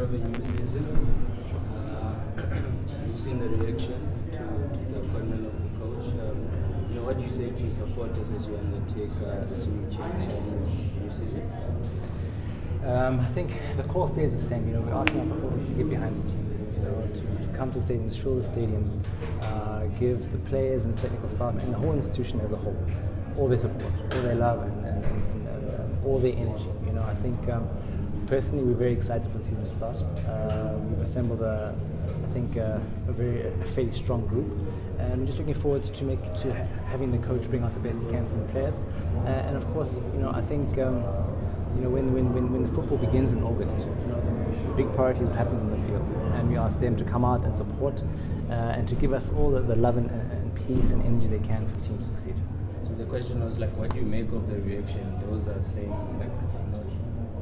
start of a new season. You've seen the reaction to the appointment of the coach. What do you say to supporters as you undertake this new change and this new season? I think the core stays the same. We're asking our supporters to get behind the team. To come to the stadiums, fill the stadiums, give the players and technical staff and the whole institution as a whole all their support, all their love, and all their energy. I think personally we're very excited for the season to start. We've assembled a fairly strong group, and we're just looking forward to having the coach bring out the best he can from the players. And of course, I think when the football begins in August, the big priority is what happens in the field, and we ask them to come out and support and to give us all the love and peace and energy they can for the team to succeed. So the question was what do you make of the reaction? Those are saying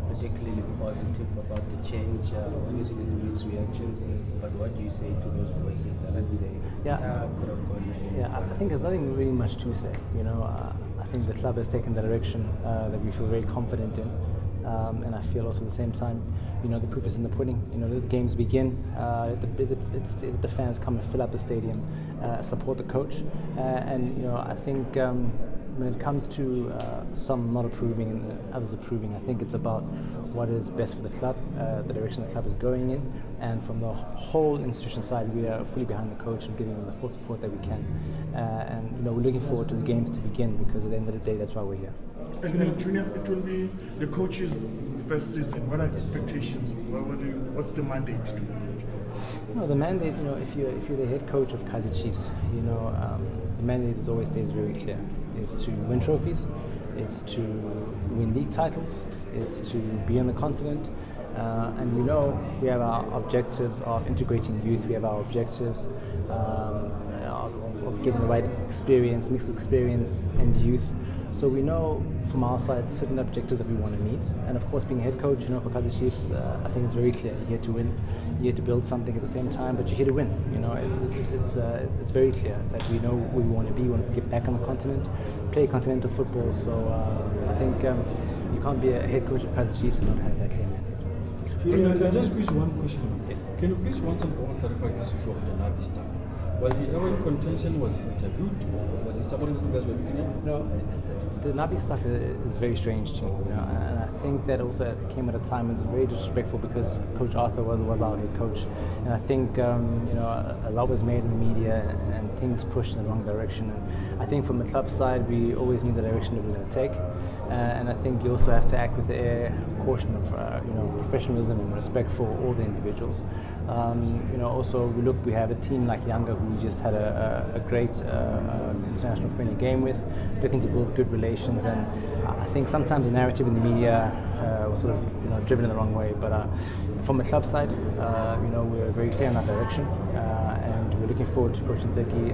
particularly positive about the change. Obviously it's mixed reactions, but what do you say to those voices that let's say could have gone? I think there's nothing really much to say. I think the club has taken the direction that we feel very confident in, and I feel also at the same time, the proof is in the pudding. The games begin, the fans come and fill up the stadium, support the coach, and I think when it comes to some not approving and others approving, I think it's about what is best for the club, the direction the club is going in, and from the whole institution side, we are fully behind the coach and giving them the full support that we can. And we're looking forward to the games to begin, because at the end of the day, that's why we're here. And Junior, it will be the coach's first season. What are expectations? What's the mandate? The mandate, if you're the head coach of Kaizer Chiefs, the mandate always stays very clear. It's to win trophies, it's to win league titles, it's to be on the continent, and we have our objectives of integrating youth, we have our objectives of getting the right experience, mixed experience and youth. So we know from our side certain objectives that we want to meet, and of course being a head coach, for Kaizer Chiefs, I think it's very clear. You're here to win, you're here to build something at the same time, but you're here to win. It's very clear that we know where we want to be. We want to get back on the continent, play continental football. So I think you can't be a head coach of Kaizer Chiefs and not have that clear mandate. Can I just squeeze one question? Yes. Can you please once and for all clarify this issue of the Nabi stuff? Was he ever in contention? Was he interviewed? Was he somebody that you guys were looking at? No, the Nabi stuff is very strange to me, and I think that also came at a time when it's very disrespectful, because Coach Arthur was our head coach, and I think a lot was made in the media and things pushed in the wrong direction. And I think from the club side, we always knew the direction that we were going to take, and I think you also have to act with the air of caution of professionalism and respect for all the individuals. Also we have a team like Younger, who we just had a great international friendly game with, looking to build good relations, and I think sometimes the narrative in the media was sort of driven in the wrong way. But from the club side, we're very clear in that direction, and we're looking forward to Coach Ntseki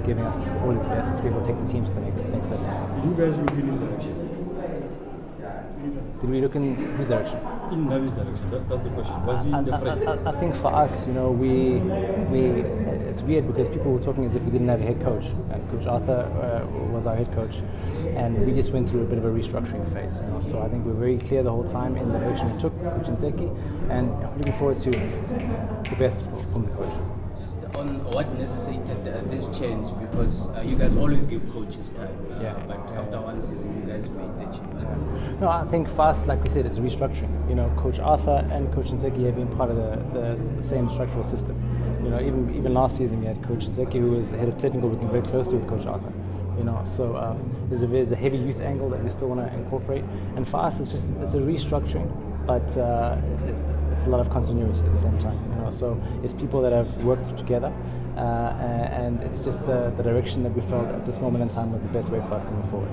giving us all his best to be able to take the team to the next level. Did you guys look in his direction? Did we look in his direction? In Nabi's direction, that's the question. Was he in the frame? I think for us, it's weird because people were talking as if we didn't have a head coach, and Coach Arthur was our head coach, and we just went through a bit of a restructuring phase. So I think we're very clear the whole time in the direction we took, Coach Ntseki, and looking forward to the best from the coach. On what necessitated this change, because you guys always give coaches time, but after one season you guys made the change. No, I think for us, like we said, it's a restructuring. Coach Arthur and Coach Ntseki have been part of the same structural system. Even last season we had Coach Ntseki, who was the head of technical, working very closely with Coach Arthur. So there's a heavy youth angle that we still want to incorporate, and for us it's a restructuring, but it's a lot of continuity at the same time. So it's people that have worked together, and it's just the direction that we felt at this moment in time was the best way for us to move forward.